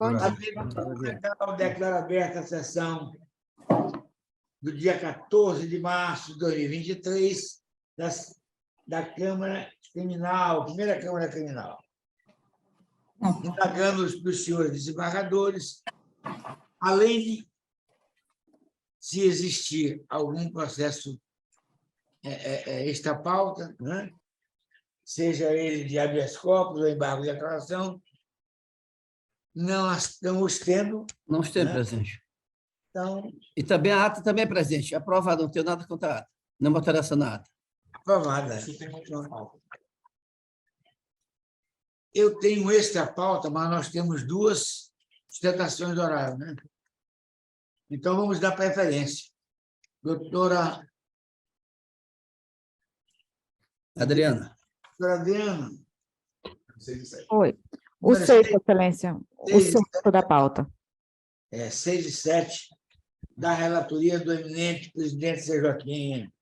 Bom dia. Declaro aberta a sessão do dia 14 de março de 2023 da Câmara Criminal, primeira Câmara Criminal. Indagando dos senhores desembargadores, além de se existir algum processo esta pauta, né? Seja ele de habeas corpus ou embargo de declaração, não estamos tendo. Não estamos, né? presidente. Então, E também a ata também, presidente. Aprovada, não tenho nada contra a ata. Não alteração na ata. aprovada. Eu tenho extra pauta, mas nós temos duas sustentações de horário, né? Então, vamos dar preferência. Doutora Adriana. Adriana. Oi. O Número 6, seis. Excelência. O Seis. 6 da pauta. 6 e 7, da relatoria do eminente presidente Zé Joaquim.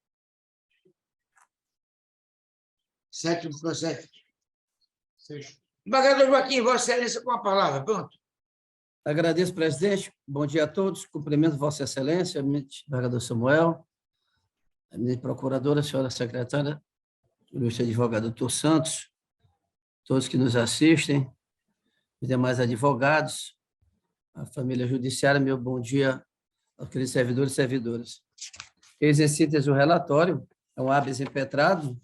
Sétimo processo. Embargador Joaquim, Vossa Excelência, com a palavra. Pronto. Agradeço, presidente. Bom dia a todos. Cumprimento Vossa Excelência, eminente embargador Samuel, eminente procuradora, senhora secretária, ilustre advogado doutor Santos, todos que nos assistem, os demais advogados, a família judiciária, meu bom dia aos queridos servidores e servidoras. Eis em síntese o relatório, é um habeas impetrado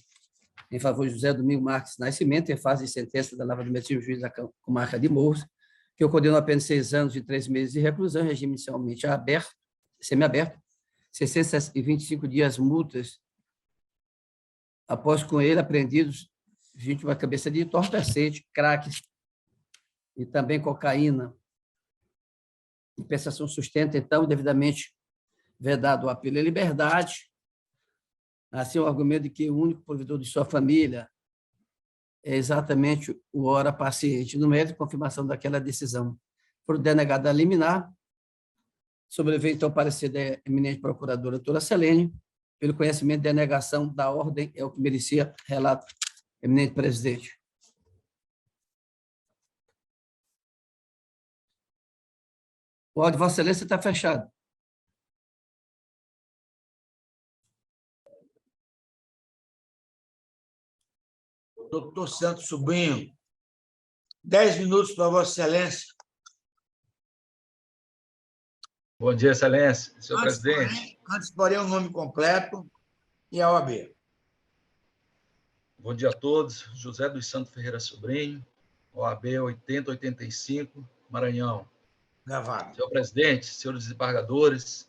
em favor de José Domingo Marques Nascimento, em fase de sentença da Nova Administrativa Juiz da Comarca de Morros, que eu condeno apenas 6 anos e 3 meses de reclusão, regime inicialmente aberto, semiaberto, 625 dias multas, após com ele apreendidos 21 cabeça de entorpecente, crack e também cocaína. A pensação sustenta, então, devidamente vedado o apelo à liberdade, assim o argumento de que o único provedor de sua família é exatamente o ora paciente. No mérito de confirmação daquela decisão por denegada a liminar, sobreveio, então, parecer da eminente procuradora doutora Selene, pelo conhecimento de denegação da ordem, é o que merecia relato, eminente presidente. O áudio de Vossa Excelência está fechado. Doutor Santos Sobrinho, 10 minutos para Vossa Excelência. Bom dia, Excelência. Senhor presidente. Porém, o nome completo e a OAB. Bom dia a todos. José dos Santos Ferreira Sobrinho, OAB 8085, Maranhão. Gravado. Senhor presidente, senhores desembargadores,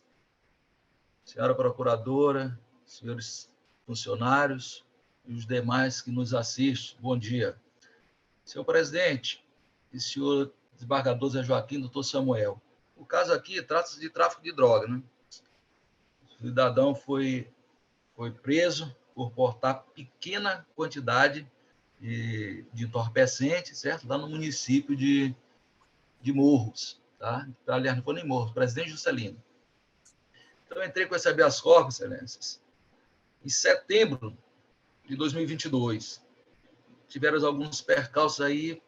senhora procuradora, senhores funcionários e os demais que nos assistem, bom dia. Senhor presidente e senhor desembargador Zé Joaquim, doutor Samuel, o caso aqui trata-se de tráfico de droga, né? O cidadão foi preso por portar pequena quantidade de entorpecente, certo? Lá no município de Morros, tá? Aliás, não foi nem Morros, Presidente Juscelino. Então, eu entrei com esse habeas corpus, excelências, em setembro de 2022. Tiveram alguns percalços aí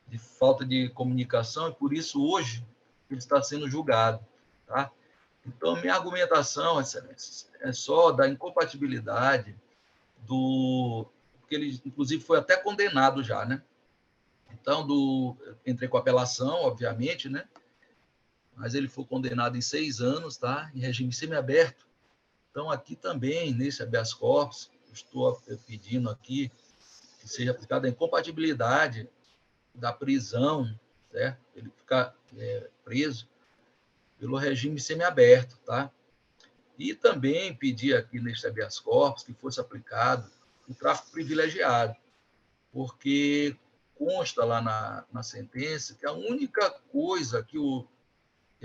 de falta de comunicação e, por isso, hoje, ele está sendo julgado, tá? Então, minha argumentação, excelências, é só da incompatibilidade porque ele, inclusive, foi até condenado já, né? Então, entrei com apelação, obviamente, né? Mas ele foi condenado em 6 anos, tá? Em regime semiaberto. Então, aqui também, nesse habeas corpus, estou pedindo aqui que seja aplicada a incompatibilidade da prisão, certo? Ele ficar preso pelo regime semiaberto, tá? E também pedir aqui neste habeas corpus que fosse aplicado o tráfico privilegiado, porque consta lá na sentença que a única coisa que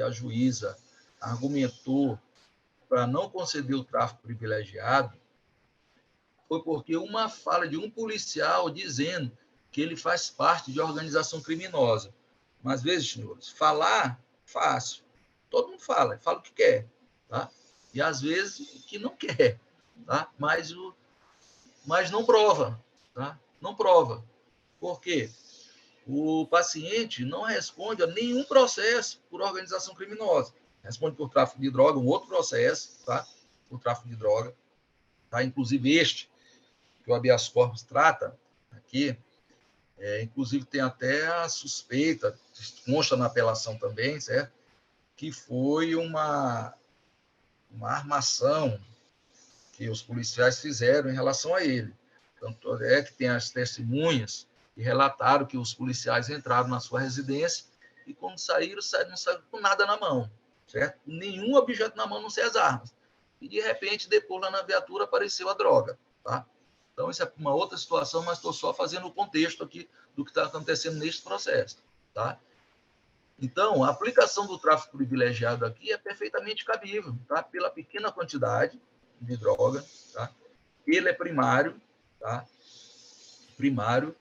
a juíza argumentou para não conceder o tráfico privilegiado foi porque uma fala de um policial dizendo que ele faz parte de organização criminosa. Mas, às vezes, senhores, falar, fácil. Todo mundo fala o que quer, tá? E, às vezes, o que não quer, tá? Mas não prova, tá? Não prova. Por quê? o paciente não responde a nenhum processo por organização criminosa. Responde por tráfico de droga, um outro processo, tá? Por tráfico de droga, tá? Inclusive este que o habeas corpus trata aqui, inclusive tem até a suspeita, consta na apelação também, certo? Que foi uma armação que os policiais fizeram em relação a ele. Tanto é que tem as testemunhas que relataram que os policiais entraram na sua residência e, quando saíram, não saíram com nada na mão, certo? Nenhum objeto na mão, não sei as armas. E, de repente, depois lá na viatura apareceu a droga, tá? Então, isso é uma outra situação, mas estou só fazendo o contexto aqui do que está acontecendo neste processo, tá? Então, a aplicação do tráfico privilegiado aqui é perfeitamente cabível, tá? Pela pequena quantidade de droga, tá? Ele é primário, tá? Primário.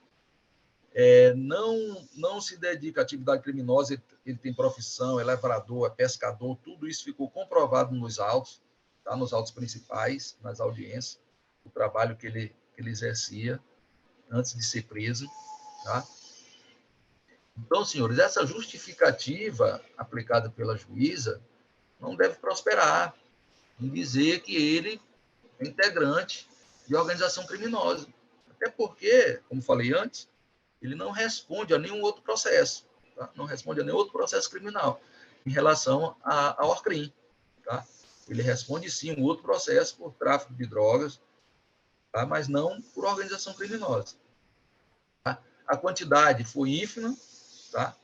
Não se dedica à atividade criminosa, ele tem profissão, é lavrador, é pescador, tudo isso ficou comprovado nos autos, tá? Nos autos principais, nas audiências, o trabalho que ele exercia antes de ser preso, tá? Então, senhores, essa justificativa aplicada pela juíza não deve prosperar em dizer que ele é integrante de organização criminosa. Até porque, como falei antes, ele não responde a nenhum outro processo, tá? Não responde a nenhum outro processo criminal em relação ao ORCRIM, tá? Ele responde, sim, um outro processo por tráfico de drogas, tá? Mas não por organização criminosa. Tá? A quantidade foi ínfima, tá?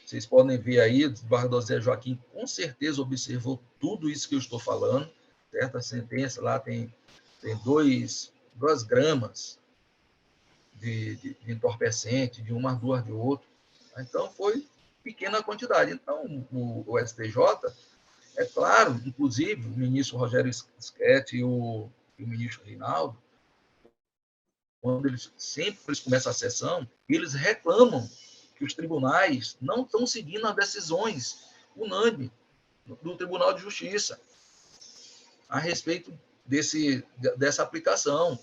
Vocês podem ver aí, o desembargador Zé Joaquim com certeza observou tudo isso que eu estou falando, certo? A sentença lá tem 2 gramas de entorpecente, de uma, 2 de outro. Então, foi pequena quantidade. Então, o STJ, é claro, inclusive, o ministro Rogério Schetti e o ministro Reinaldo, quando eles começam a sessão, eles reclamam que os tribunais não estão seguindo as decisões unânimes do Tribunal de Justiça a respeito dessa aplicação.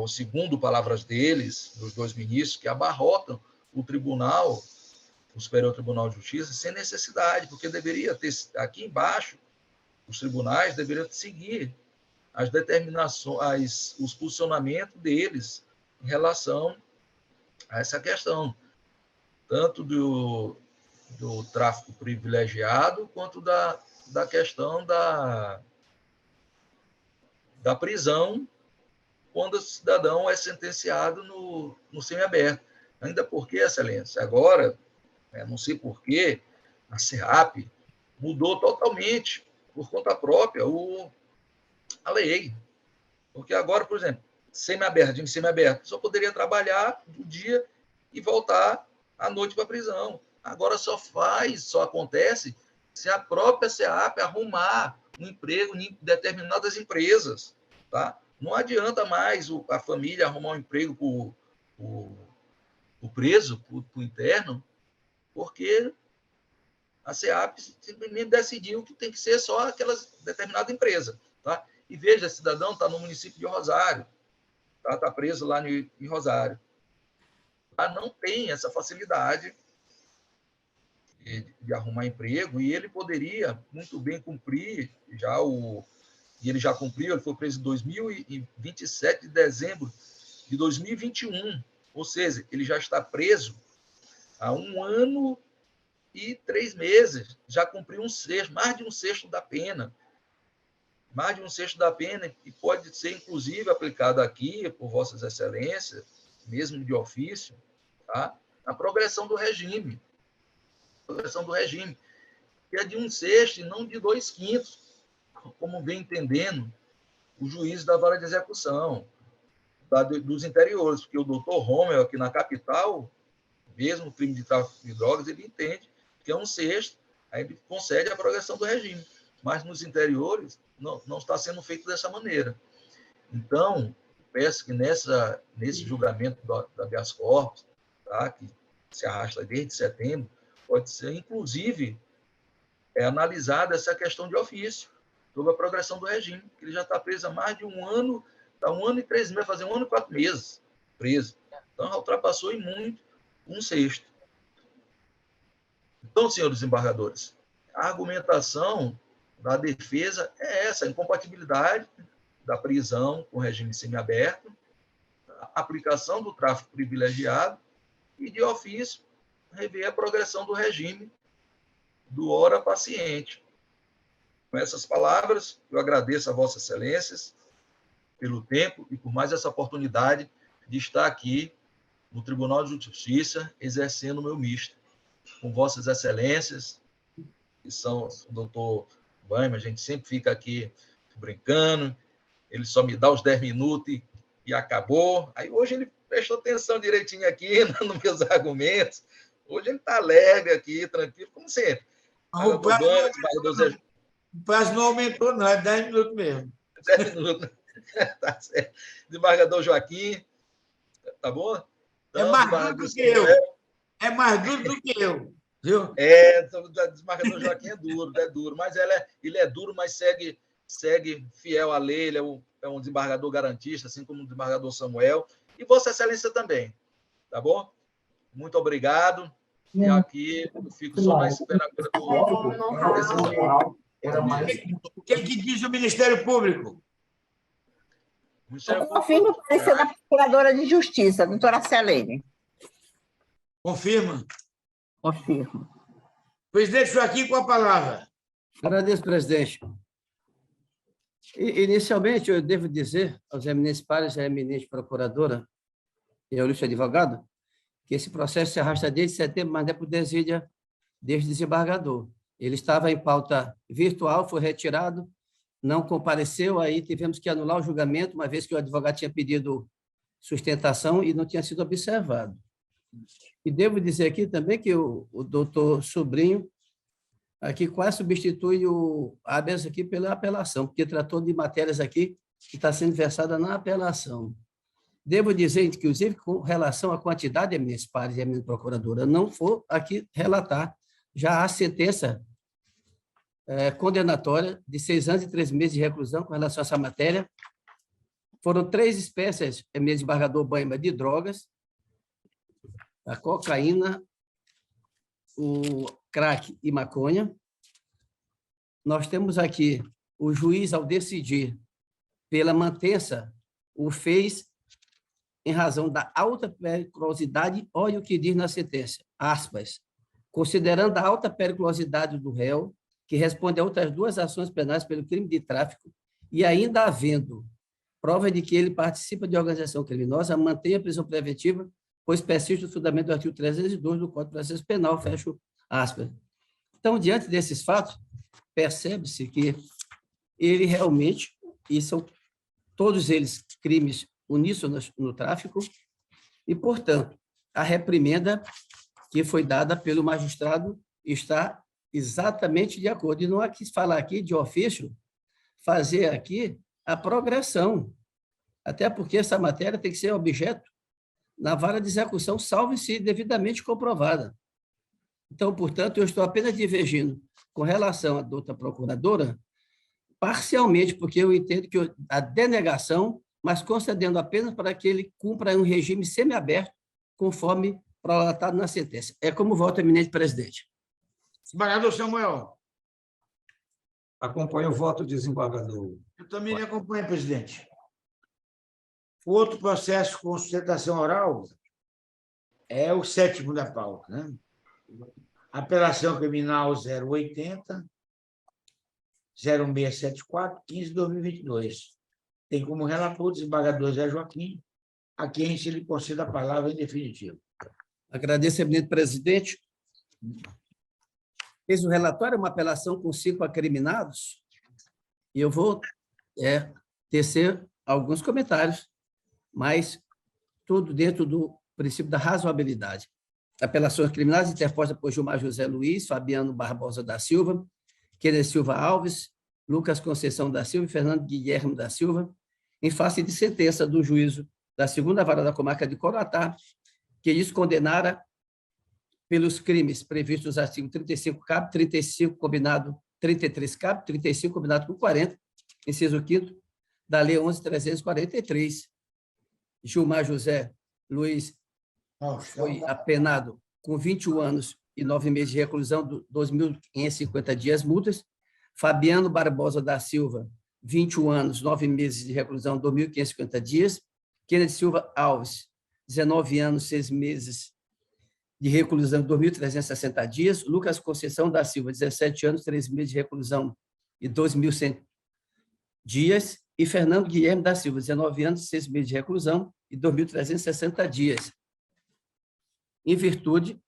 Segundo palavras deles, dos 2 ministros, que abarrotam o Tribunal, o Superior Tribunal de Justiça, sem necessidade, porque deveria ter, aqui embaixo, os tribunais deveriam seguir as determinações, os posicionamentos deles em relação a essa questão, tanto do tráfico privilegiado, quanto da questão da prisão quando o cidadão é sentenciado no semiaberto. Ainda porque, Excelência, agora, não sei porquê, a SEAP mudou totalmente, por conta própria, a lei. Porque agora, por exemplo, semiaberto, só poderia trabalhar do dia e voltar à noite para a prisão. Agora só acontece se a própria SEAP arrumar um emprego em determinadas empresas, tá? Não adianta mais a família arrumar um emprego para o preso, para o interno, porque a SEAP simplesmente decidiu que tem que ser só aquela determinada empresa, tá? E veja, esse cidadão está no município de Rosário, tá preso lá em Rosário. Não tem essa facilidade de arrumar emprego, e ele poderia muito bem cumprir e ele já cumpriu, ele foi preso em 27 de dezembro de 2021, ou seja, ele já está preso há 1 ano e 3 meses, já cumpriu mais de um sexto da pena, e pode ser, inclusive, aplicado aqui por Vossas Excelências, mesmo de ofício, tá? A progressão do regime, que é de 1/6 e não de 2/5, como vem entendendo o juiz da vara de execução dos interiores, porque o doutor Rommel, aqui na capital, mesmo o crime de tráfico de drogas, ele entende que é 1/6, aí ele concede a progressão do regime, mas nos interiores não está sendo feito dessa maneira. Então, peço que nesse julgamento da habeas corpus, tá, que se arrasta desde setembro, pode ser, inclusive, analisada essa questão de ofício, sobre a progressão do regime, que ele já está preso há mais de 1 ano Está 1 ano e 3 meses, fazer 1 ano e 4 meses preso. Então, já ultrapassou em muito 1/6. Então, senhores desembargadores, a argumentação da defesa é essa, a incompatibilidade da prisão com o regime semiaberto, a aplicação do tráfico privilegiado e, de ofício, rever a progressão do regime do ora paciente. Com essas palavras, eu agradeço a Vossas Excelências pelo tempo e por mais essa oportunidade de estar aqui no Tribunal de Justiça exercendo o meu misto. Com Vossas Excelências, que são o doutor Baima, a gente sempre fica aqui brincando, ele só me dá os 10 minutos e acabou. Aí hoje ele prestou atenção direitinho aqui nos meus argumentos. Hoje ele está alegre aqui, tranquilo, como sempre. O prazo não aumentou, não, é 10 minutos mesmo. 10 minutos. Tá certo. Desembargador Joaquim, tá bom? Então, é mais duro do que eu. É mais duro do que eu. Viu? O desembargador Joaquim é duro, mas ele é duro, mas segue fiel à lei, ele é um desembargador garantista, assim como o desembargador Samuel, e Vossa Excelência também, tá bom? Muito obrigado, e aqui eu fico só na espera da decisão. O que diz o Ministério Público? Eu confirmo o parecer da Procuradora de Justiça, doutora Celene. Confirma? Confirmo. Presidente Joaquim, com a palavra. Agradeço, presidente. Inicialmente, eu devo dizer aos eminentes pares e à eminente procuradora e ao ilustre advogado que esse processo se arrasta desde setembro, mas é por desídia deste desembargador. Ele estava em pauta virtual, foi retirado, não compareceu, aí tivemos que anular o julgamento, uma vez que o advogado tinha pedido sustentação e não tinha sido observado. E devo dizer aqui também que o doutor Sobrinho aqui quase substitui o habeas aqui pela apelação, porque tratou de matérias aqui que está sendo versada na apelação. Devo dizer, inclusive, com relação à quantidade de eminentes pares e eminente procuradora, não vou aqui relatar já a sentença condenatória de 6 anos e 3 meses de reclusão com relação a essa matéria. Foram 3 espécies, eminente desembargador Baima, de drogas, a cocaína, o crack e maconha. Nós temos aqui o juiz, ao decidir pela mantença, o fez em razão da alta periculosidade, olha o que diz na sentença, aspas, considerando a alta periculosidade do réu, que responde a outras 2 ações penais pelo crime de tráfico, e ainda havendo prova de que ele participa de organização criminosa, mantém a prisão preventiva, pois persiste o fundamento do artigo 302 do Código de Processo Penal, fecho aspas. Então, diante desses fatos, percebe-se que ele realmente, e são todos eles crimes uníssonos no tráfico, e, portanto, a reprimenda que foi dada pelo magistrado está exatamente de acordo. E não há que falar aqui de ofício, fazer aqui a progressão, até porque essa matéria tem que ser objeto na vara de execução, salvo se devidamente comprovada. Então, portanto, eu estou apenas divergindo com relação à doutora procuradora, parcialmente, porque eu entendo que a denegação, mas concedendo apenas para que ele cumpra um regime semiaberto, conforme prolatado na sentença. É como voto, eminente presidente. Desembargador Samuel. Acompanho o voto, desembargador. Eu também lhe acompanho, presidente. O outro processo com sustentação oral é o 7º da pauta, né? Apelação criminal 080 0674 15/2022. Tem como relator o desembargador Zé Joaquim, a quem se lhe concede a palavra em definitivo. Agradeço, eminente presidente. Fez o relatório, uma apelação com 5 acriminados, e eu vou tecer alguns comentários, mas tudo dentro do princípio da razoabilidade. Apelações criminais interpostas por Gilmar José Luiz, Fabiano Barbosa da Silva, Kenneth Silva Alves, Lucas Conceição da Silva e Fernando Guilherme da Silva, em face de sentença do juízo da 2ª Vara da Comarca de Coroatá, que lhes condenara pelos crimes previstos no artigo 35 cap, 35 combinado, 33 cap, 35 combinado com 40, inciso 5º, da Lei 11.343. Gilmar José Luiz foi apenado com 21 anos e 9 meses de reclusão, 2.550 dias multas. Fabiano Barbosa da Silva, 21 anos, 9 meses de reclusão, 2.550 dias. Kennedy Silva Alves, 19 anos, 6 meses de reclusão, 2.360 dias. Lucas Conceição da Silva, 17 anos, 3 meses de reclusão e 2.100 dias. E Fernando Guilherme da Silva, 19 anos, 6 meses de reclusão e 2.360 dias. Em virtude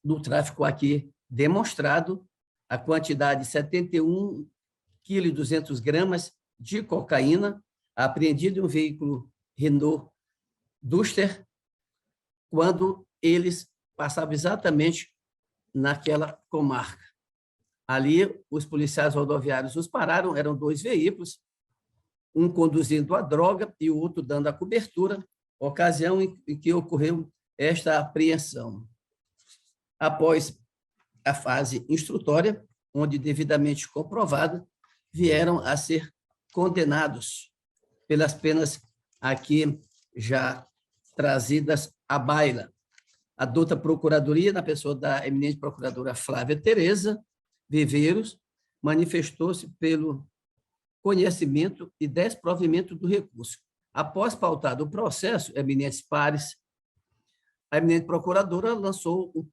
do tráfico aqui demonstrado, a quantidade de 71,2 kg de cocaína apreendida em um veículo Renault Duster, quando eles passavam exatamente naquela comarca. Ali, os policiais rodoviários os pararam, eram 2 veículos, um conduzindo a droga e o outro dando a cobertura, ocasião em que ocorreu esta apreensão. Após a fase instrutória, onde devidamente comprovada, vieram a ser condenados pelas penas aqui já trazidas à baila. A douta Procuradoria, na pessoa da eminente procuradora Flávia Tereza Viveiros, manifestou-se pelo conhecimento e desprovimento do recurso. Após pautado o processo, eminentes pares, a eminente procuradora lançou o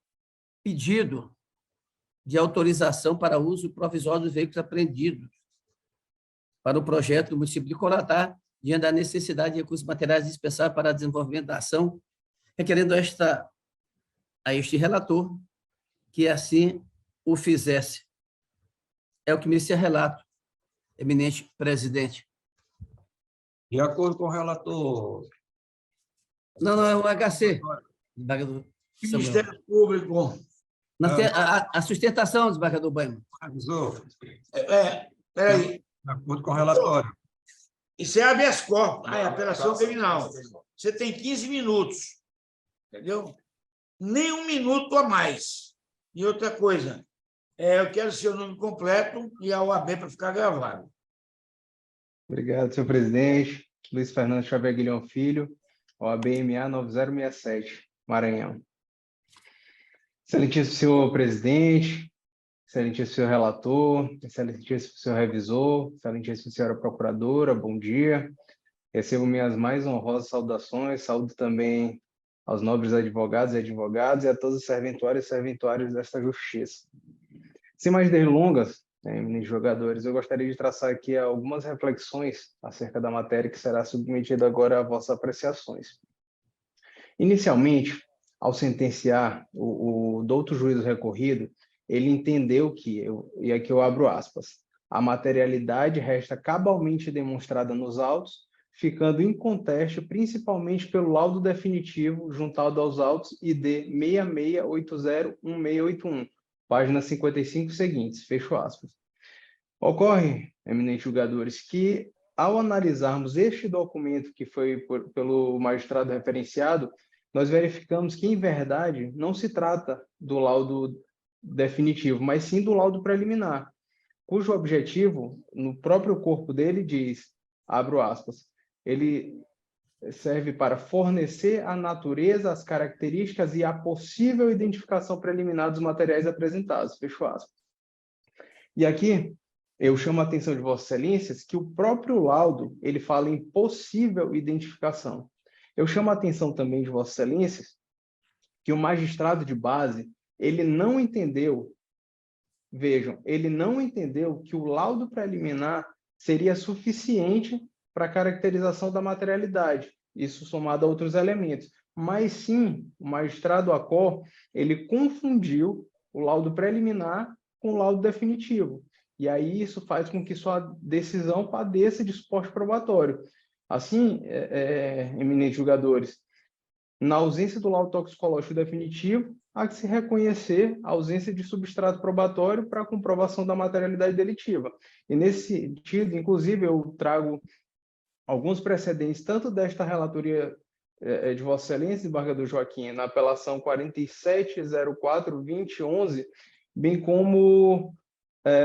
pedido de autorização para uso provisório dos veículos apreendidos para o projeto do município de Coratá, diante da necessidade de recursos materiais dispensáveis para desenvolvimento da ação, requerendo a este relator que assim o fizesse. É o que me se relato, eminente presidente. De acordo com o relator. Não, é o HC. Ministério Público. A sustentação, desembargador Baiman. Avisou. Peraí. De acordo com o relatório. Isso é habeas corpus, apelação criminal. Você tem 15 minutos, entendeu? Nem 1 minuto a mais. E outra coisa, eu quero seu nome completo e a OAB para ficar gravado. Obrigado, senhor presidente. Luiz Fernando Xavier Guilhom Filho, OAB-MA 9067, Maranhão. Excelentíssimo senhor presidente, excelentíssimo senhor relator, excelentíssimo senhor revisor, excelentíssima senhora procuradora, bom dia. Recebo minhas mais honrosas saudações, saúdo também aos nobres advogados e advogadas e a todos os serventuários e serventuários desta justiça. Sem mais delongas, eminentes jogadores, eu gostaria de traçar aqui algumas reflexões acerca da matéria que será submetida agora a vossas apreciações. Inicialmente, ao sentenciar o douto juízo recorrido, ele entendeu que, e aqui eu abro aspas, a materialidade resta cabalmente demonstrada nos autos, ficando inconteste principalmente pelo laudo definitivo juntado aos autos ID 66801681, página 55 seguintes, fecho aspas. Ocorre, eminentes julgadores, que ao analisarmos este documento que foi pelo magistrado referenciado, nós verificamos que, em verdade, não se trata do laudo definitivo, mas sim do laudo preliminar, cujo objetivo, no próprio corpo dele, diz, abro aspas, ele serve para fornecer a natureza, as características e a possível identificação preliminar dos materiais apresentados, fecho aspas. E aqui, eu chamo a atenção de Vossas Excelências que o próprio laudo, ele fala em possível identificação. Eu chamo a atenção também de Vossas Excelências que o magistrado de base, ele não entendeu, vejam, ele não entendeu que o laudo preliminar seria suficiente para a caracterização da materialidade, isso somado a outros elementos. Mas sim, o magistrado Acor, ele confundiu o laudo preliminar com o laudo definitivo. E aí isso faz com que sua decisão padeça de suporte probatório. Assim, eminentes julgadores, na ausência do laudo toxicológico definitivo, há que se reconhecer a ausência de substrato probatório para a comprovação da materialidade delitiva. E nesse sentido, inclusive, eu trago alguns precedentes, tanto desta relatoria de Vossa Excelência, desembargador Joaquim, na apelação 4704-2011, bem como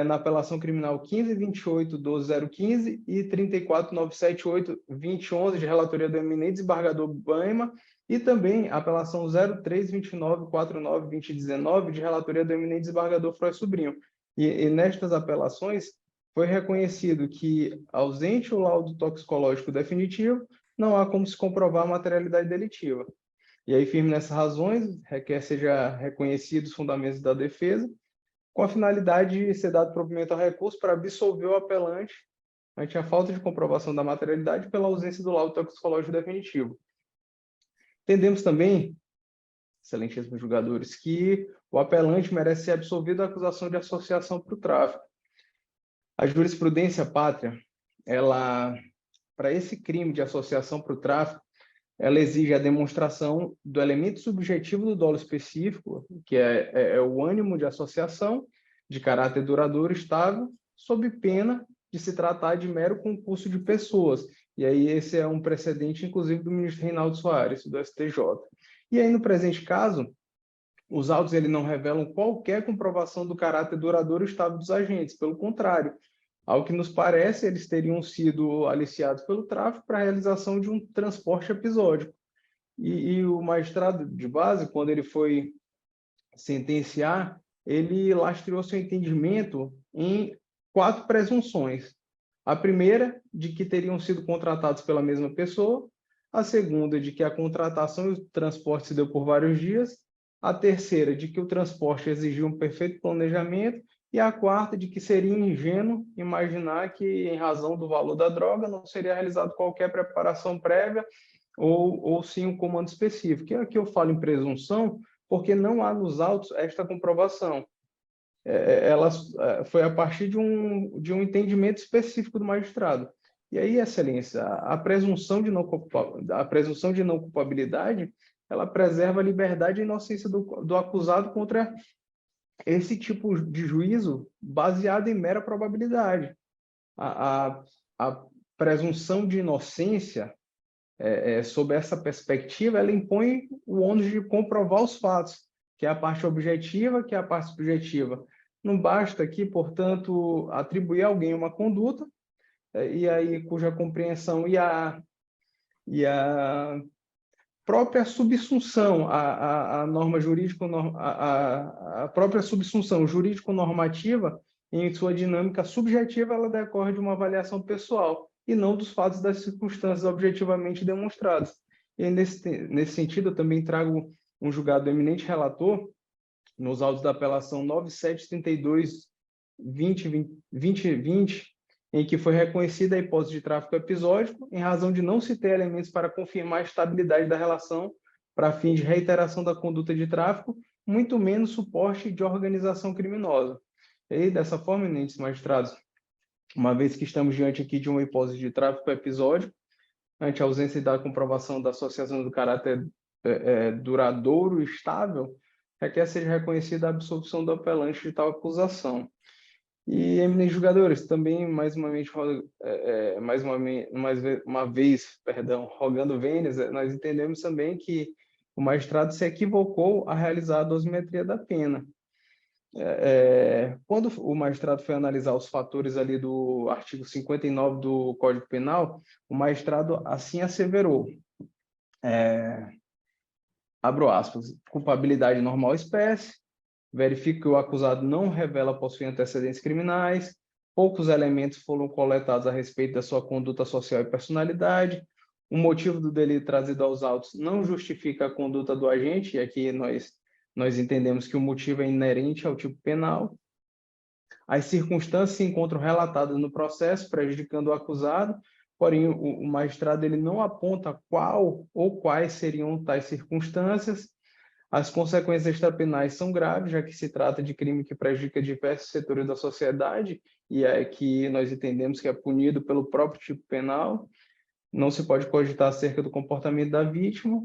na apelação criminal 1528-12015 e 34.978-2011, de relatoria do eminente desembargador Baima, e também a apelação 032949-2019, de relatoria do eminente desembargador Frois Sobrinho. E nestas apelações foi reconhecido que, ausente o laudo toxicológico definitivo, não há como se comprovar a materialidade delitiva. E aí, firme nessas razões, requer seja reconhecidos os fundamentos da defesa, com a finalidade de ser dado provimento ao recurso para absolver o apelante ante a falta de comprovação da materialidade pela ausência do laudo toxicológico definitivo. Entendemos também, excelentíssimos julgadores, que o apelante merece ser absolvido da acusação de associação para o tráfico. A jurisprudência pátria, para esse crime de associação para o tráfico, ela exige a demonstração do elemento subjetivo do dolo específico, que é o ânimo de associação, de caráter duradouro e estável, sob pena de se tratar de mero concurso de pessoas. E aí esse é um precedente, inclusive, do ministro Reinaldo Soares, do STJ. E aí, no presente caso, os autos não revelam qualquer comprovação do caráter duradouro e estável dos agentes. Pelo contrário, ao que nos parece, eles teriam sido aliciados pelo tráfico para a realização de um transporte episódico. E o magistrado de base, quando ele foi sentenciar, ele lastreou seu entendimento em 4 presunções. A primeira, de que teriam sido contratados pela mesma pessoa. A segunda, de que a contratação e o transporte se deu por vários dias. A terceira, de que o transporte exigiu um perfeito planejamento. E a quarta, de que seria ingênuo imaginar que, em razão do valor da droga, não seria realizado qualquer preparação prévia ou sim um comando específico. E aqui eu falo em presunção, porque não há nos autos esta comprovação. Ela foi a partir de um entendimento específico do magistrado. E aí, excelência, a presunção de não culpabilidade, ela preserva a liberdade e a inocência do acusado contra esse tipo de juízo baseado em mera probabilidade. A presunção de inocência, sob essa perspectiva, ela impõe o ônus de comprovar os fatos, que é a parte objetiva, que é a parte subjetiva. Não basta aqui, portanto, atribuir a alguém uma conduta, e aí cuja compreensão e a própria subsunção à norma jurídico, a própria subsunção jurídico-normativa, em sua dinâmica subjetiva, ela decorre de uma avaliação pessoal e não dos fatos das circunstâncias objetivamente demonstradas. E nesse sentido, eu também trago um julgado do eminente relator, nos autos da apelação 9732-2020, em que foi reconhecida a hipótese de tráfico episódico, em razão de não se ter elementos para confirmar a estabilidade da relação para fim de reiteração da conduta de tráfico, muito menos suporte de organização criminosa. E, dessa forma, eminentes magistrados, uma vez que estamos diante aqui de uma hipótese de tráfico episódico, ante a ausência da comprovação da associação do caráter duradouro e estável, requer seja reconhecida a absolvição do apelante de tal acusação. E, eminentes julgadores, também, mais uma vez, rogando vênias, nós entendemos também que o magistrado se equivocou a realizar a dosimetria da pena. Quando o magistrado foi analisar os fatores ali do artigo 59 do Código Penal, o magistrado assim asseverou, abro aspas, culpabilidade normal espécie, verifica que o acusado não revela possuir antecedentes criminais, poucos elementos foram coletados a respeito da sua conduta social e personalidade, o motivo do delito trazido aos autos não justifica a conduta do agente, e aqui nós entendemos que o motivo é inerente ao tipo penal. As circunstâncias se encontram relatadas no processo, prejudicando o acusado, porém o magistrado ele não aponta qual ou quais seriam tais circunstâncias. As consequências extrapenais são graves, já que se trata de crime que prejudica diversos setores da sociedade, e é que nós entendemos que é punido pelo próprio tipo penal. Não se pode cogitar acerca do comportamento da vítima.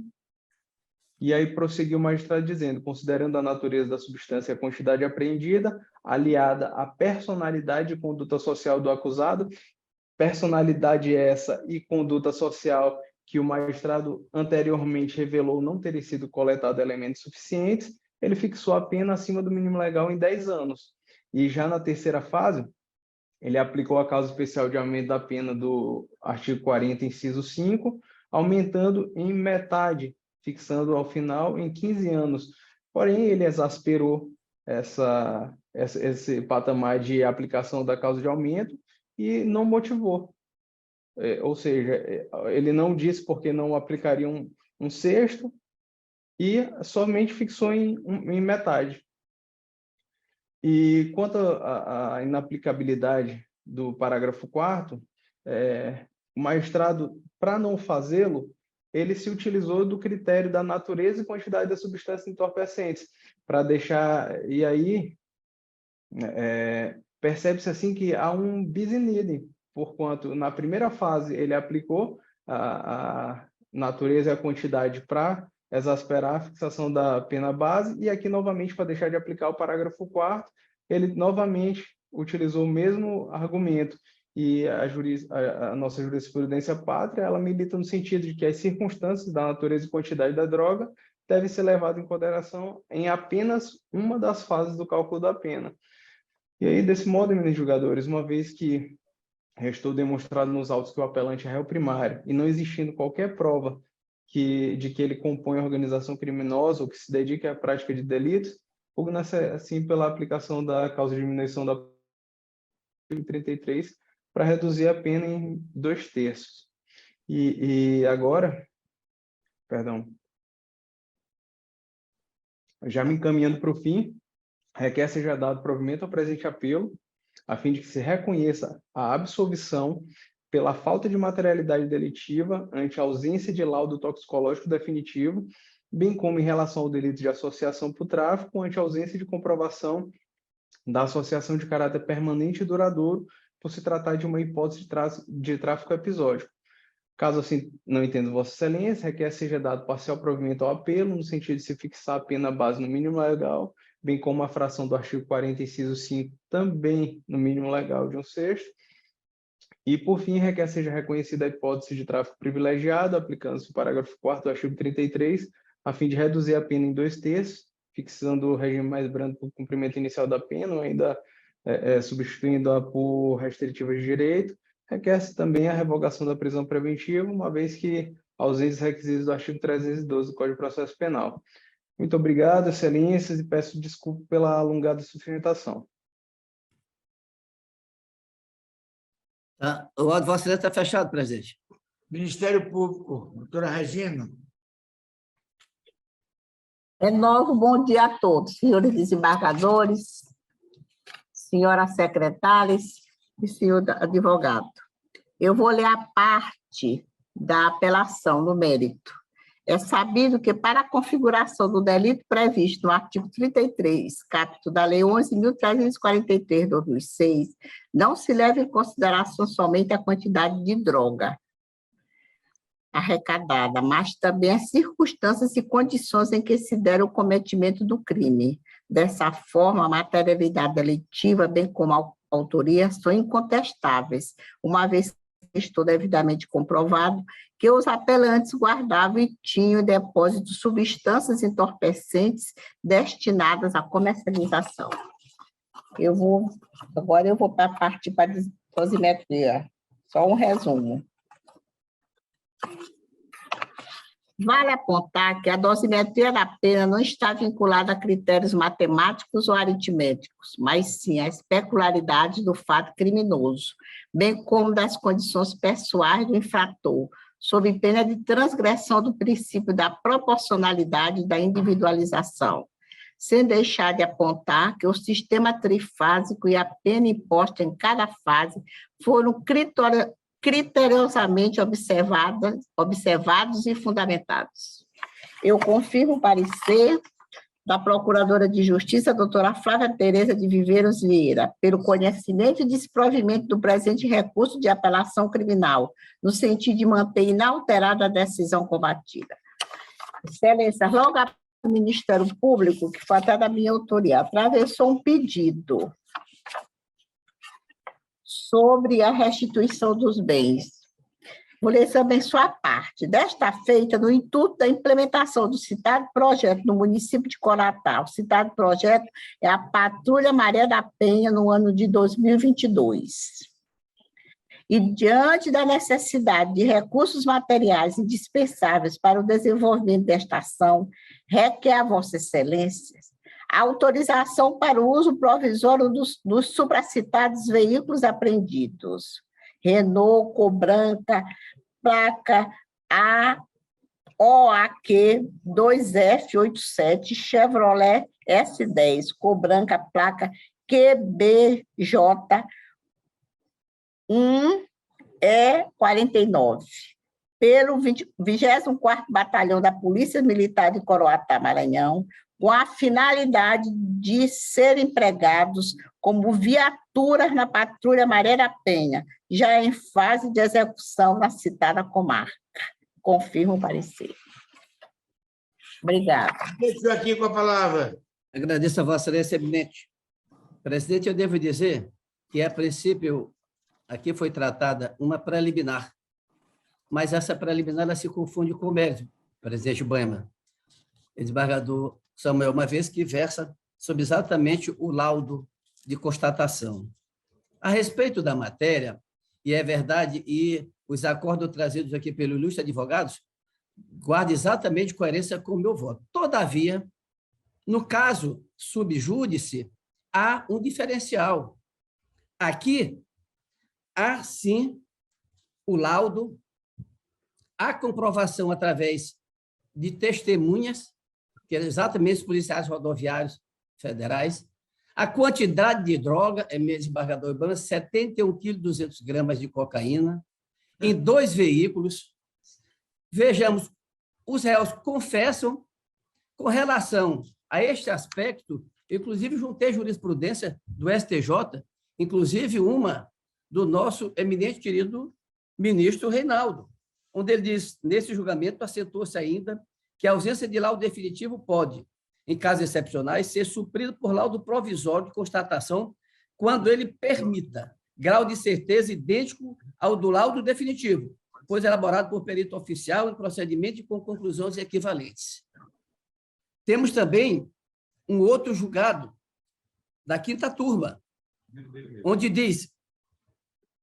E aí prosseguiu o magistrado dizendo, considerando a natureza da substância e a quantidade apreendida, aliada à personalidade e conduta social do acusado, personalidade essa e conduta social que o magistrado anteriormente revelou não terem sido coletados elementos suficientes, ele fixou a pena acima do mínimo legal em 10 anos. E já na terceira fase, ele aplicou a causa especial de aumento da pena do artigo 40, inciso 5, aumentando em metade, fixando ao final em 15 anos. Porém, ele exasperou esse patamar de aplicação da causa de aumento e não motivou. Ou seja, ele não disse porque não aplicaria um sexto e somente fixou em metade. E quanto à inaplicabilidade do parágrafo 4º, o magistrado, para não fazê-lo, ele se utilizou do critério da natureza e quantidade das substâncias entorpecentes, para deixar... E aí, percebe-se assim que há um bis in idem, porquanto na primeira fase ele aplicou a natureza e a quantidade para exasperar a fixação da pena base, e aqui novamente para deixar de aplicar o parágrafo 4º, ele novamente utilizou o mesmo argumento, e a nossa jurisprudência pátria, ela milita no sentido de que as circunstâncias da natureza e quantidade da droga devem ser levadas em consideração em apenas uma das fases do cálculo da pena. E aí, desse modo, eminentes julgadores, uma vez que restou demonstrado nos autos que o apelante é réu primário e não existindo qualquer prova de que ele compõe a organização criminosa ou que se dedique à prática de delitos, pugna-se assim pela aplicação da causa de diminuição da 33 para reduzir a pena em 2/3. E agora, perdão, já me encaminhando para o fim, requer seja dado provimento ao presente apelo, a fim de que se reconheça a absolvição pela falta de materialidade delitiva ante a ausência de laudo toxicológico definitivo, bem como em relação ao delito de associação para o tráfico, ante a ausência de comprovação da associação de caráter permanente e duradouro, por se tratar de uma hipótese de tráfico episódico. Caso assim não entenda Vossa Excelência, requer seja dado parcial provimento ao apelo, no sentido de se fixar a pena base no mínimo legal, bem como a fração do artigo 40, inciso 5, também no mínimo legal de 1/6. E, por fim, requer seja reconhecida a hipótese de tráfico privilegiado, aplicando-se o parágrafo 4º do artigo 33, a fim de reduzir a pena em 2/3, fixando o regime mais brando para o cumprimento inicial da pena, ou ainda substituindo-a por restritivas de direito. Requer-se também a revogação da prisão preventiva, uma vez que ausentes os requisitos do artigo 312 do Código de Processo Penal. Muito obrigado, excelências, e peço desculpa pela alongada sustentação. Tá. O voto de Vossa Excelência está fechado, presidente. Ministério Público, doutora Regina. Renovo, bom dia a todos, senhores desembargadores, senhoras secretárias e senhor advogado. Eu vou ler a parte da apelação no mérito. É sabido que, para a configuração do delito previsto no artigo 33, capítulo da Lei 11.343, 2006, não se leva em consideração somente a quantidade de droga arrecadada, mas também as circunstâncias e condições em que se der o cometimento do crime. Dessa forma, a materialidade delitiva, bem como a autoria, são incontestáveis, uma vez que estou devidamente comprovado que os apelantes guardavam e tinham em depósito substâncias entorpecentes destinadas à comercialização. Agora eu vou partir para a dosimetria, só um resumo. Vale apontar que a dosimetria da pena não está vinculada a critérios matemáticos ou aritméticos, mas sim às peculiaridades do fato criminoso, bem como das condições pessoais do infrator, sob pena de transgressão do princípio da proporcionalidade e da individualização, sem deixar de apontar que o sistema trifásico e a pena imposta em cada fase foram criteriosamente observados e fundamentados. Eu confirmo o parecer da Procuradora de Justiça, doutora Flávia Tereza de Viveiros Vieira, pelo conhecimento e desprovimento do presente recurso de apelação criminal, no sentido de manter inalterada a decisão combatida. Excelência, logo após o Ministério Público, que foi até da minha autoria, atravessou um pedido sobre a restituição dos bens. Vou ler também sua parte. Desta feita, no intuito da implementação do citado projeto no município de Coratá. O citado projeto é a Patrulha Maria da Penha no ano de 2022. E, diante da necessidade de recursos materiais indispensáveis para o desenvolvimento desta ação, requer a Vossa Excelência a autorização para o uso provisório dos supracitados veículos apreendidos. Renault Cobranca, placa OAQ 2F87, Chevrolet S10, Cobranca, placa QBJ 1E49, pelo 24º Batalhão da Polícia Militar de Coroatá, Maranhão, com a finalidade de serem empregados como viaturas na Patrulha Maria da Penha, já em fase de execução na citada comarca. Confirmo o parecer. Obrigada. Estou aqui com a palavra. Agradeço a Vossa Excelência, eminente. Presidente, eu devo dizer que, a princípio, aqui foi tratada uma preliminar, mas essa preliminar ela se confunde com o mérito, presidente Boema. Desembargador Samuel, uma vez que versa sobre exatamente o laudo de constatação. A respeito da matéria, e é verdade, e os acordos trazidos aqui pelo ilustre advogados guardam exatamente coerência com o meu voto. Todavia, no caso subjúdice, há um diferencial. Aqui, há, sim, o laudo, a comprovação através de testemunhas, que eram exatamente os policiais rodoviários federais, a quantidade de droga, desembargador Ibama, 71,2 kg de cocaína, em 2 veículos. Vejamos, os réus confessam com relação a este aspecto, inclusive juntei jurisprudência do STJ, inclusive uma do nosso eminente querido ministro Reinaldo, onde ele diz, nesse julgamento, acentuou-se ainda que a ausência de laudo definitivo pode, em casos excepcionais, ser suprido por laudo provisório de constatação quando ele permita grau de certeza idêntico ao do laudo definitivo, pois elaborado por perito oficial em procedimento e com conclusões equivalentes. Temos também um outro julgado da 5ª turma, onde diz: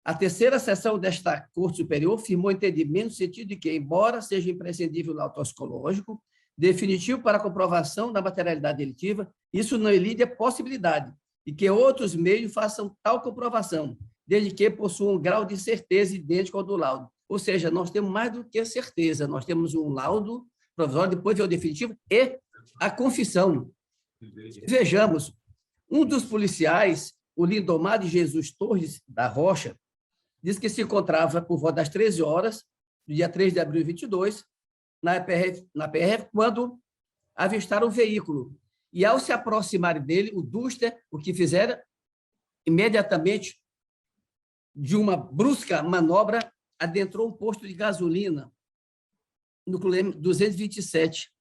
a 3ª sessão desta Corte Superior firmou entendimento no sentido de que, embora seja imprescindível o laudo toxicológico definitivo para a comprovação da materialidade delitiva, isso não elide a possibilidade de que outros meios façam tal comprovação, desde que possuam um grau de certeza idêntico ao do laudo. Ou seja, nós temos mais do que certeza, nós temos um laudo provisório, depois vem o definitivo e a confissão. Vejamos, um dos policiais, o Lindomar de Jesus Torres da Rocha, diz que se encontrava por volta das 13 horas, do dia 3 de abril de 22, na PRF, quando avistaram o veículo. E, ao se aproximarem dele, o Duster, o que fizeram, imediatamente, de uma brusca manobra, adentrou um posto de gasolina no quilômetro 227,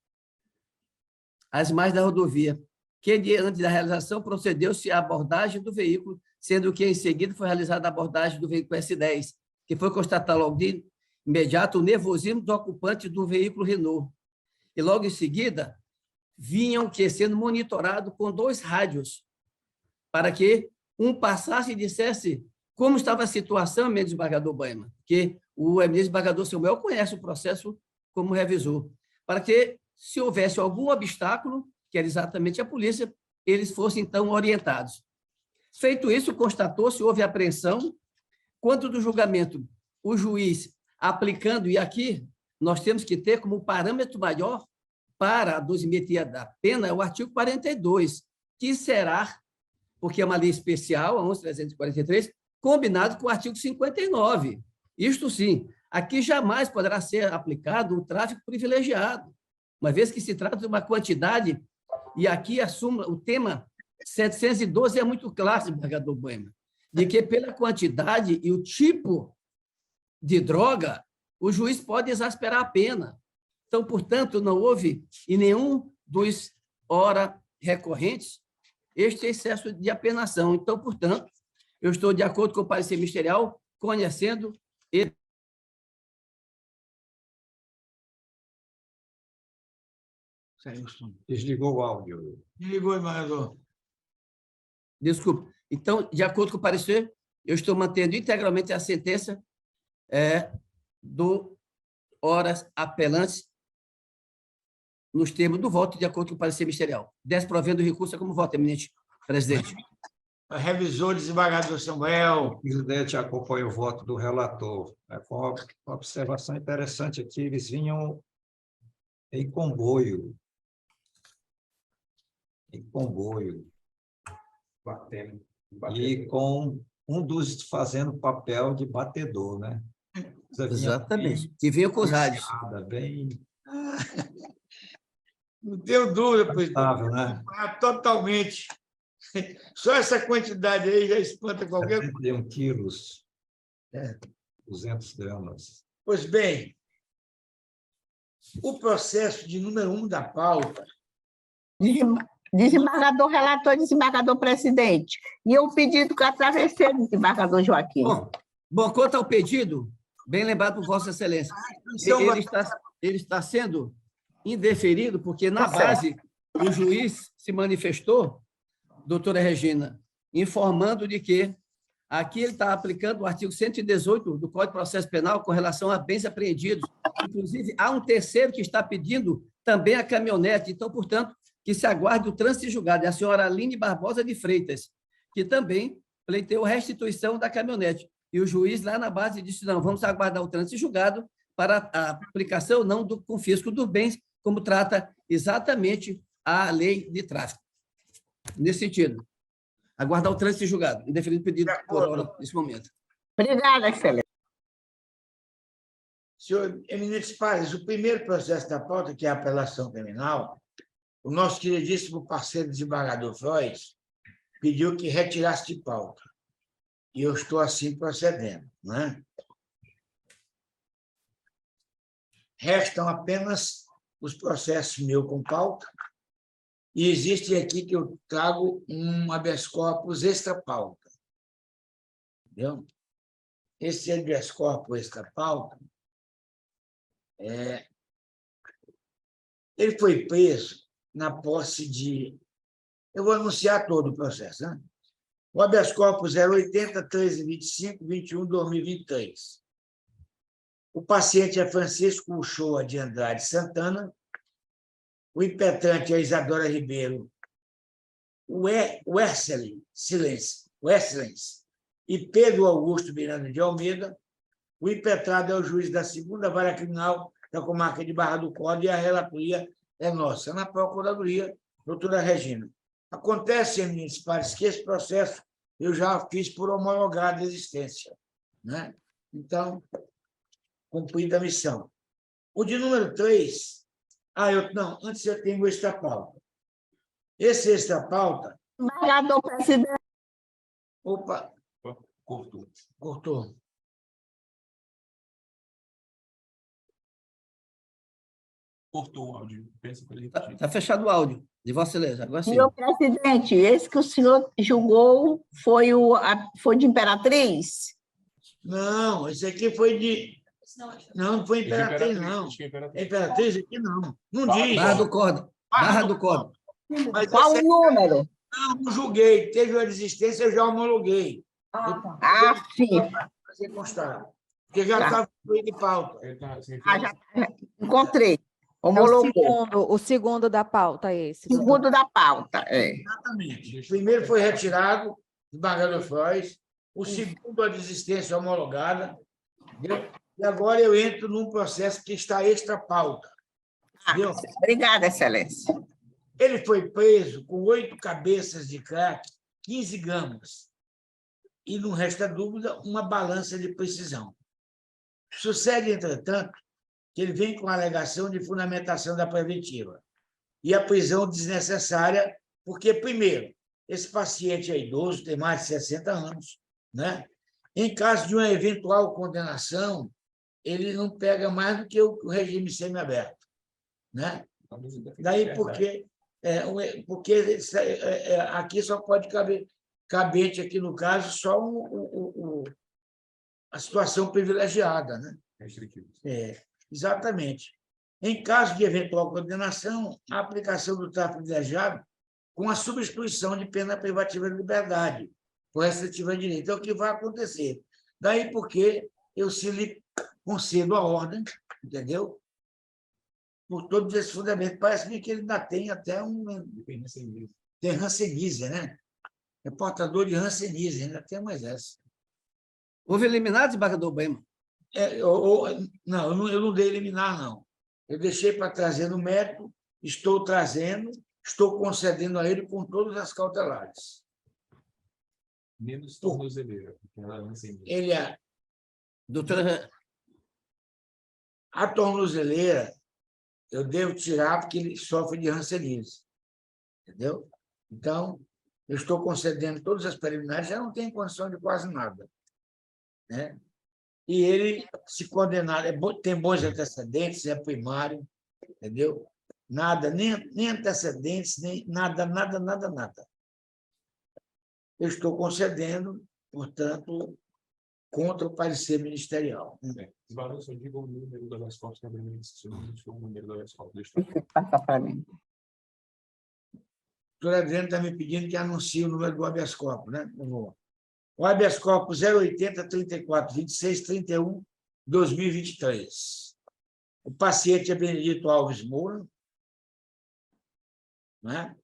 às margens da rodovia, que, diante da realização, procedeu-se à abordagem do veículo, sendo que, em seguida, foi realizada a abordagem do veículo S10, que foi constatado logo de imediato o nervosismo do ocupante do veículo Renault. E, logo em seguida, vinham sendo monitorados com 2 rádios, para que um passasse e dissesse como estava a situação, eminente desembargador Boema, que o eminente desembargador Samuel conhece o processo como revisor, para que, se houvesse algum obstáculo, que era exatamente a polícia, eles fossem, então, orientados. Feito isso, constatou-se, houve apreensão. Quanto do julgamento, o juiz aplicando, e aqui nós temos que ter como parâmetro maior para a dosimetria da pena, o artigo 42, que será, porque é uma lei especial, a 11.343, combinado com o artigo 59. Isto sim, aqui jamais poderá ser aplicado o tráfico privilegiado, uma vez que se trata de uma quantidade, e aqui assumo o tema 712 é muito claro, desembargador Boema, de que pela quantidade e o tipo de droga, o juiz pode exasperar a pena. Então, portanto, não houve em nenhum dos ora recorrentes este excesso de apenação. Então, portanto, eu estou de acordo com o parecer ministerial, conhecendo Saiu o som. Desligou o áudio. Desligou, embargador. Desculpe. Então, de acordo com o parecer, eu estou mantendo integralmente a sentença do horas apelantes nos termos do voto, de acordo com o parecer ministerial. Desprovendo o recurso como voto, eminente presidente. Revisor, desembargador Samuel. O presidente acompanha o voto do relator. Com uma observação interessante aqui, eles vinham em comboio. Batendo. E com um dos fazendo papel de batedor, né? Exatamente. Que veio com os rádios. Bem Não tenho dúvida, presidente. estável, né? Totalmente. Só essa quantidade aí já espanta qualquer coisa. 71 quilos, 200 gramas. Pois bem, o processo de número 1 da pauta. Desembargador relator, desembargador presidente. E o pedido que eu atravessei, desembargador Joaquim. Bom, quanto ao pedido, bem lembrado por Vossa Excelência, ele está sendo indeferido porque, na base, o juiz se manifestou, doutora Regina, informando de que aqui ele está aplicando o artigo 118 do Código de Processo Penal com relação a bens apreendidos. Inclusive, há um terceiro que está pedindo também a caminhonete. Então, portanto, que se aguarde o trânsito julgado. É a senhora Aline Barbosa de Freitas, que também pleiteou restituição da caminhonete. E o juiz, lá na base, disse, não, vamos aguardar o trânsito julgado para a aplicação não do confisco dos bens, como trata exatamente a lei de tráfico. Nesse sentido, aguardar o trânsito julgado, indeferido pedido por hora, nesse momento. Obrigada, excelência. Senhor eminentes pares, o primeiro processo da pauta, que é a apelação criminal, o nosso queridíssimo parceiro desembargador Frois pediu que retirasse de pauta. E eu estou assim procedendo, não é? Restam apenas os processos meus com pauta, e existe aqui que eu trago um habeas corpus extra pauta. Entendeu? Esse habeas corpus extra pauta, ele foi preso na posse de... Eu vou anunciar todo o processo, né? O habeas corpus 080 1325 21 2023. O paciente é Francisco Uchoa de Andrade Santana. O impetrante é Isadora Ribeiro Weslens e Pedro Augusto Miranda de Almeida. O impetrado é o juiz da 2ª Vara Criminal da comarca de Barra do Corda e a relatoria é nossa, na Procuradoria, doutora Regina. Acontece, eminentes pares, que esse processo eu já fiz por homologada existência, né? Então, cumprida a missão. O de número 3, antes eu tenho o extra-pauta. Esse extra-pauta... Desembargador presidente. Opa! Cortou. Cortou o áudio. Está fechado o áudio de Vossa Excelência. Agora sim. Senhor presidente, esse que o senhor julgou foi de Imperatriz? Não, esse aqui foi de... Não foi Imperatriz, não. Imperatriz aqui não. Não diz. Barra do Corda. Barra do Corda. Mas Qual o número? não julguei. Teve uma desistência, eu já homologuei. Sim. Fazer constar. Porque já estava incluído em pauta. Já encontrei. Homologou. O segundo da pauta, esse. Segundo da pauta, Exatamente. O primeiro foi retirado, desembargador Frois. O segundo, a desistência homologada. Entendeu? E agora eu entro num processo que está extra pauta. Entendeu? Obrigada, excelência. Ele foi preso com 8 cabeças de crack, 15 gramas. E, não resta dúvida, uma balança de precisão. Sucede, entretanto, que ele vem com a alegação de fundamentação da preventiva e a prisão desnecessária, porque, primeiro, esse paciente é idoso, tem mais de 60 anos, né? Em caso de uma eventual condenação, ele não pega mais do que o regime semiaberto, né? Daí porque aqui só pode cabente aqui no caso só a situação privilegiada, né? Exatamente. Em caso de eventual condenação, a aplicação do tráfico privilegiado com a substituição de pena privativa de liberdade, por restritiva de direito. É o que vai acontecer. Daí porque eu se lhe concedo a ordem, entendeu? Por todos esses fundamentos. Parece-me que ele ainda tem até tem Hanseníase, né? É portador de Hanseníase, ainda tem mais essa. Houve eliminado, desembargador Bema? Não, eu não dei eliminar, não. Eu deixei para trazer no mérito, estou trazendo, estou concedendo a ele com todas as cautelares. Menos tornozeleira. Ele é Doutora, a tornozeleira, eu devo tirar porque ele sofre de Hanseníase. Entendeu? Então, eu estou concedendo todas as preliminares, já não tem condição de quase nada. Né? E ele, se condenar, tem bons antecedentes, é primário, entendeu? Nada, nem antecedentes, nem nada. Eu estou concedendo, portanto, contra o parecer ministerial. Desembargador, só diga o número do habeas corpus, que é o número do habeas corpus. Passa para mim. A doutora Adriana está me pedindo que anuncie o número do habeas corpus, né? O habeas corpus 080 34 26 31 2023. O paciente é Benedito Alves Moura, né?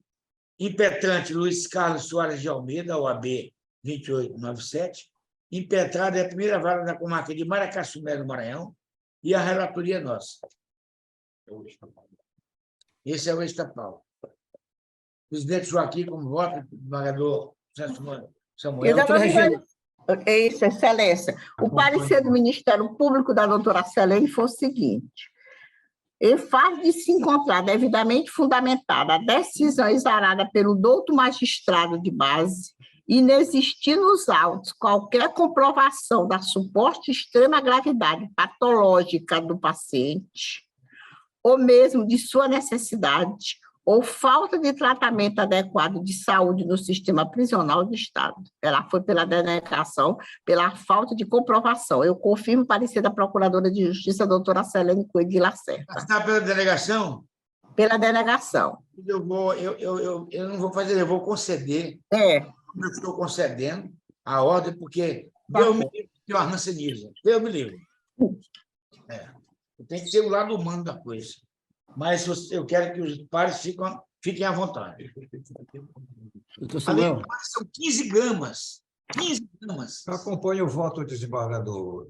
Impetrante Luiz Carlos Soares de Almeida, OAB 2897. Impetrado é a primeira vara da comarca de Maracaçumé, do Maranhão, e a relatoria é nossa. Esse é o Estapau. Presidente Joaquim, como vota, desembargador Samuel. doutora Regina. É isso, Excelência. O parecer do Ministério Público da doutora Selene foi o seguinte: em face de se encontrar devidamente fundamentada a decisão exarada pelo douto magistrado de base, inexistir nos autos qualquer comprovação da suposta extrema gravidade patológica do paciente, ou mesmo de sua necessidade, ou falta de tratamento adequado de saúde no sistema prisional do Estado. Ela foi pela denegação, pela falta de comprovação. Eu confirmo o parecer da Procuradora de Justiça, doutora Selene Coelho de Lacerda. Está pela delegação? Pela denegação. Eu não vou fazer, eu vou conceder. Eu estou concedendo a ordem, porque Deus me livre de uma Hanseníase. Deus me livre. Tem que ter o lado humano da coisa. Mas eu quero que os pares fiquem à vontade. Doutor Samuel. Além disso, são 15 gramas. 15 gramas. Acompanhe o voto do desembargador.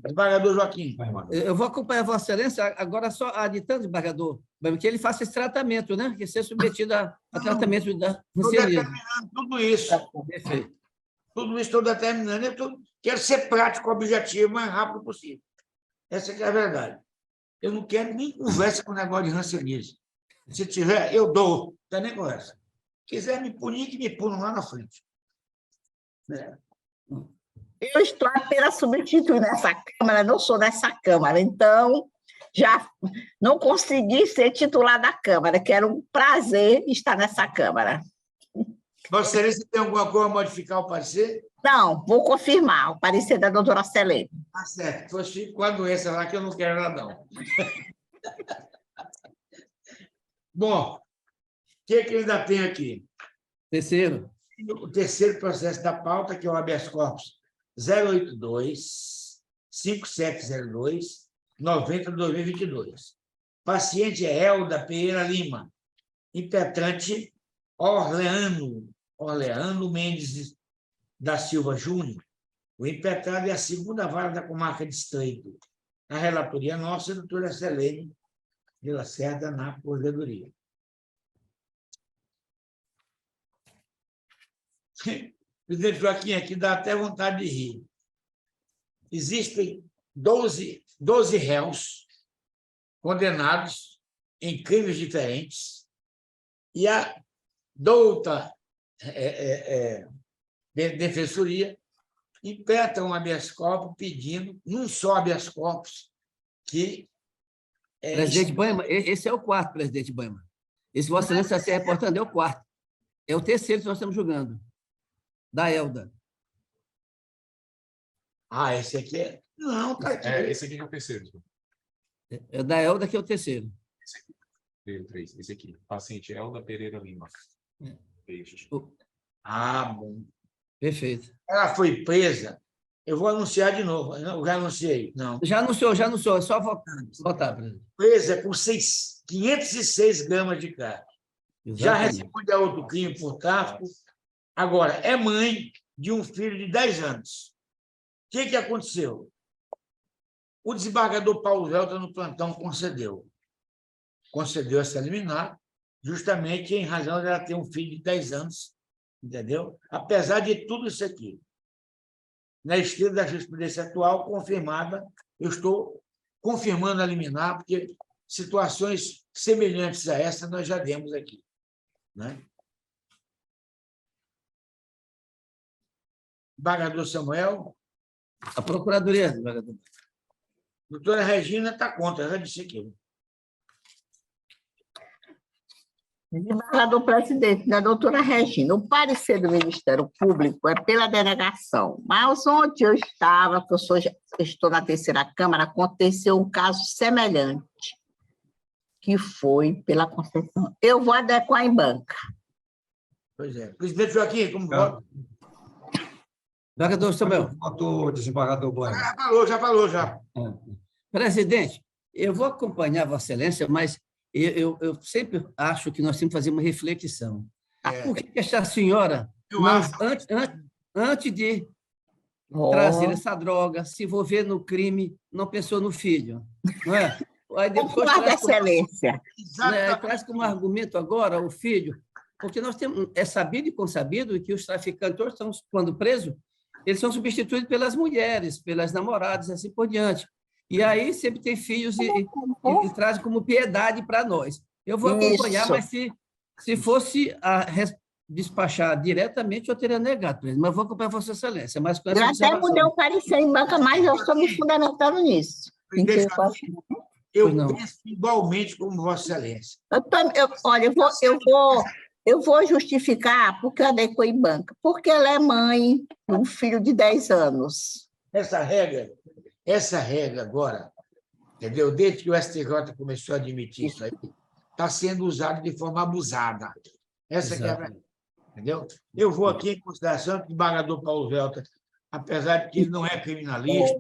Desembargador Joaquim. Eu vou acompanhar Vossa Excelência, agora só aditando, desembargador, que ele faça esse tratamento, né? Que seja submetido a tratamento da Estou Hanseníase. determinando tudo isso. Perfeito. Tudo isso estou determinando. Quero ser prático, objetivo, o mais rápido possível. Essa que é a verdade. Eu não quero nem conversa com o negócio de Hanseníase. Se tiver, eu dou. Não tem nem conversa. Quiser me punir, que me punam lá na frente. Eu estou apenas substituindo essa Câmara, não sou dessa Câmara, então já não consegui ser titular da Câmara, que era um prazer estar nessa Câmara. Vossa Excelência, tem alguma coisa a modificar o parecer? Não, vou confirmar o parecer da doutora Selene. Tá certo. Pois fico com a doença lá, que eu não quero nada, não. Bom, o que ainda tem aqui? Terceiro. O terceiro processo da pauta, que é o habeas corpus 082 5702 90 2022. Paciente é Elda Pereira Lima. Impetrante Orleano Mendes da Silva Júnior. O impetrado é a segunda vara da comarca de Estreito. A relatoria nossa, a doutora Selene de Lacerda, na corredoria. Presidente Joaquim, aqui dá até vontade de rir. Existem 12 réus condenados em crimes diferentes e a douta defensoria impetra um habeas corpus pedindo, num só habeas corpus, que... Presidente Bema, esse é o quarto, presidente Bema. Esse Vossa Excelência está se reportando, é o quarto. É o terceiro que nós estamos julgando, da Elda. Ah, esse aqui é... Não, tá aqui. Esse aqui é o terceiro. É da Elda, que é o terceiro. Esse aqui. Paciente Elda Pereira Lima. Beijos. Ah, bom. Perfeito. Ela foi presa. Eu vou anunciar de novo. Eu já anunciei. Não. Já anunciou. É só votar, presidente. Presa com 506 gramas de crack. Já Exatamente. recebeu outro crime por tráfico. Agora, é mãe de um filho de 10 anos. O que aconteceu? O desembargador Paulo Velta, no plantão, concedeu essa liminar, justamente em razão de ela ter um filho de 10 anos, entendeu? Apesar de tudo isso aqui. Na esteira da jurisprudência atual, confirmada, eu estou confirmando a liminar, porque situações semelhantes a essa nós já demos aqui, né? Desembargador Samuel. A Procuradoria, desembargador. Doutora Regina está contra, já disse aqui. Desembargador presidente, da doutora Regina, o parecer do Ministério Público é pela denegação, mas ontem eu estava, que estou na terceira Câmara, aconteceu um caso semelhante, que foi pela concessão. Eu vou adequar em banca. Pois é. Presidente Joaquim, como vota? Desembargador Samuel. Voto, desembargador Bueno. Já falou. Presidente, eu vou acompanhar Vossa Excelência, mas eu sempre acho que nós temos que fazer uma reflexão. Por que essa senhora, antes de trazer essa droga, se envolver no crime, não pensou no filho? Não é? Aí depois Excelência. traz como argumento agora o filho, porque nós temos, é sabido e consabido que os traficantes, quando presos, eles são substituídos pelas mulheres, pelas namoradas, e assim por diante. E aí sempre tem filhos e trazem como piedade para nós. Eu vou acompanhar, mas se fosse despachar diretamente, eu teria negado, mas vou acompanhar Vossa Excelência. Mas eu até mudei o parecer em banca, mas eu estou me fundamentando nisso. Eu penso igualmente como Vossa Excelência. Olha, eu vou justificar porque eu adequei em banca. Porque ela é mãe de um filho de 10 anos. Essa regra agora, entendeu? Desde que o STJ começou a admitir isso aí, está sendo usada de forma abusada. Essa que é a verdade, entendeu? Eu vou aqui em consideração que o desembargador Paulo Velta, apesar de que ele não é criminalista,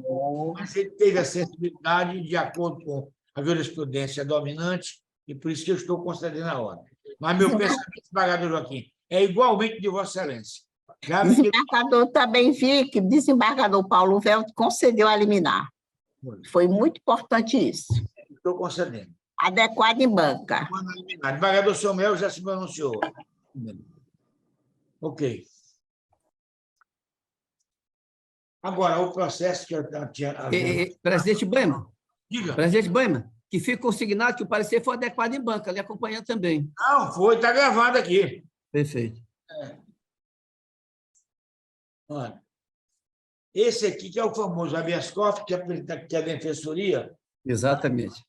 mas ele teve a sensibilidade de acordo com a jurisprudência dominante, e por isso que eu estou concedendo a ordem. Mas meu pensamento, desembargador Joaquim, é igualmente de Vossa Excelência. Desembargador, também vi que o desembargador Paulo Velto concedeu a liminar. Foi muito importante isso. Estou concedendo. Adequado em banca. Desembargador Samuel já se pronunciou. Ok. Agora, o processo que eu tinha... Presidente Bema. Diga. Presidente Bema, que fica consignado que o parecer foi adequado em banca, lhe acompanhando também. Não, foi, está gravado aqui. Perfeito. Olha, esse aqui que é o famoso habeas corpus, que é a defensoria. Exatamente.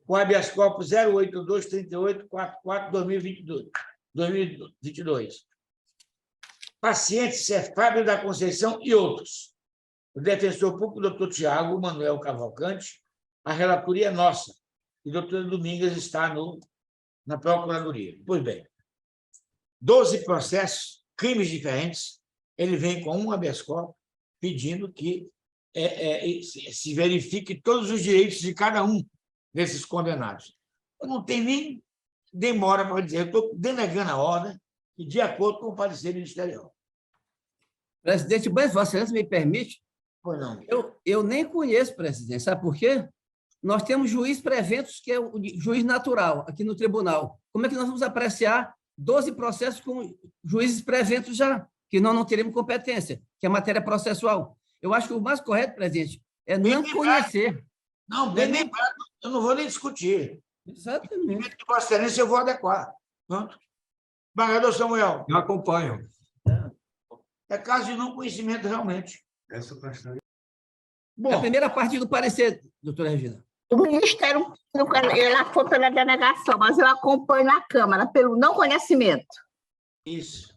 O habeas corpus 082-38-44-2022. Paciente Fábio da Conceição e outros. O defensor público, doutor Tiago Manuel Cavalcante. A relatoria é nossa. E a doutora Domingas está na Procuradoria. Pois bem, 12 processos, crimes diferentes. Ele vem com um habeas corpus pedindo que se verifique todos os direitos de cada um desses condenados. Eu não tenho nem demora para dizer, eu estou denegando a ordem e de acordo com o parecer ministerial. Presidente, mas Vossa Excelência me permite? Pois não. Eu nem conheço, presidente, sabe por quê? Nós temos juiz preventos, que é o juiz natural, aqui no tribunal. Como é que nós vamos apreciar 12 processos com juízes preventos já? Que nós não teremos competência, que é matéria processual. Eu acho que o mais correto, presidente, é não conhecer. Não, eu não vou nem discutir. Exatamente. Vossa Excelência, eu vou adequar. Pronto. Desembargador Samuel. Eu acompanho. É caso de não conhecimento, realmente. Bom, a primeira parte do parecer, doutora Regina. O Ministério Público, ela foi pela denegação, mas eu acompanho na Câmara pelo não conhecimento. Isso.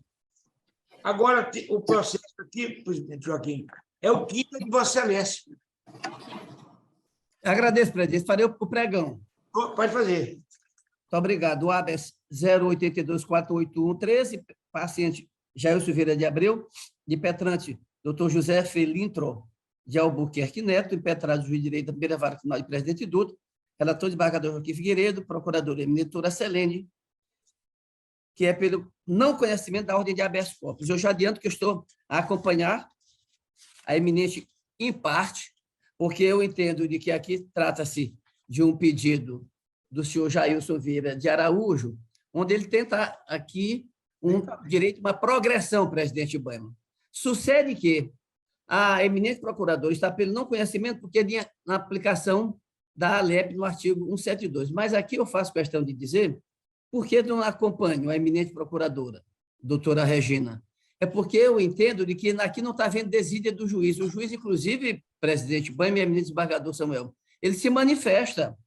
Agora, o processo aqui, presidente Joaquim, é o quinto de Vossa Excelência. Agradeço, presidente. Farei o pregão. Pode fazer. Muito obrigado. O habeas 0824813, paciente Jair Silveira de Abreu, de Petrante, Dr. José Felintro de Albuquerque Neto, impetrado juiz de direito da primeira vara criminal de Presidente Dutra, relator desembargador Joaquim Figueiredo, procurador eminente doutora Selene, que é pelo não conhecimento da ordem de habeas corpus. Eu já adianto que eu estou a acompanhar a eminente em parte, porque eu entendo de que aqui trata-se de um pedido do senhor Jailson Vieira de Araújo, onde ele tenta aqui um direito, uma progressão, presidente Baiman. Sucede que a eminente procuradora está pelo não conhecimento, porque na aplicação da ALEP no artigo 172. Mas aqui eu faço questão de dizer por que não acompanho a eminente procuradora, doutora Regina. É porque eu entendo de que aqui não está havendo desídia do juiz. O juiz, inclusive, presidente Baiman e eminente desembargador Samuel, ele se manifesta,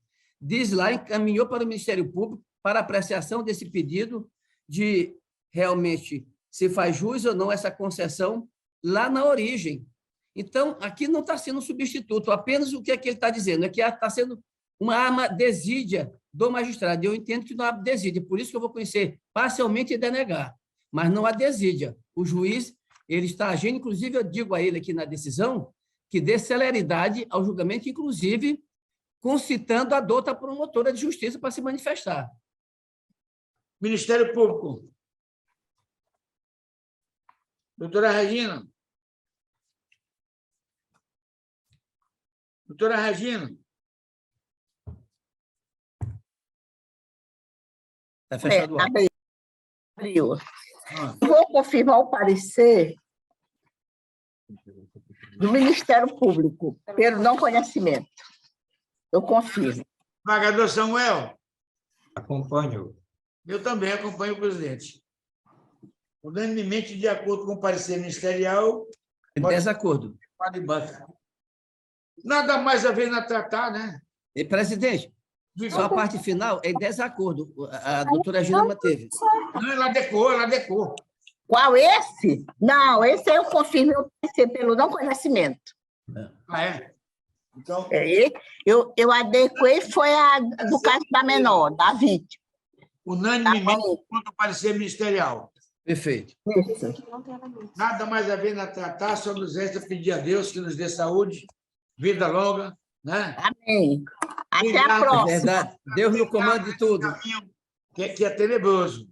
diz lá, encaminhou para o Ministério Público para apreciação desse pedido de realmente se faz jus ou não essa concessão lá na origem. Então, aqui não está sendo um substituto, apenas o que é que ele está dizendo, é que está sendo uma arma desídia do magistrado. Eu entendo que não há desídia, por isso que eu vou conhecer parcialmente e denegar, mas não há desídia. O juiz ele está agindo, inclusive eu digo a ele aqui na decisão, que dê celeridade ao julgamento, inclusive concitando a douta promotora de justiça para se manifestar. Ministério Público. Doutora Regina. Doutora Regina. Está fechado o áudio. Abriu. Vou confirmar o parecer do Ministério Público, pelo não conhecimento. Eu confirmo. Desembargador Samuel. Acompanho. Eu também acompanho o presidente. Unanimemente de acordo com o parecer ministerial. Em desacordo. Nada mais a ver na tratar, né? E, presidente, só a parte final é em desacordo. A doutora Regina manteve. Não, ela adequou. Qual esse? Não, esse eu confirmo o parecer pelo não conhecimento. Ah, é? Então, Eu adequei, foi a do caso da menor, da vítima. unanimemente contra o parecer ministerial. Perfeito. Isso. Nada mais a ver na tratar, só nos resta pedir a Deus que nos dê saúde, vida longa, né? Amém. Até a Obrigado. próxima. É verdade. Deus no comando de tudo. Que é tenebroso.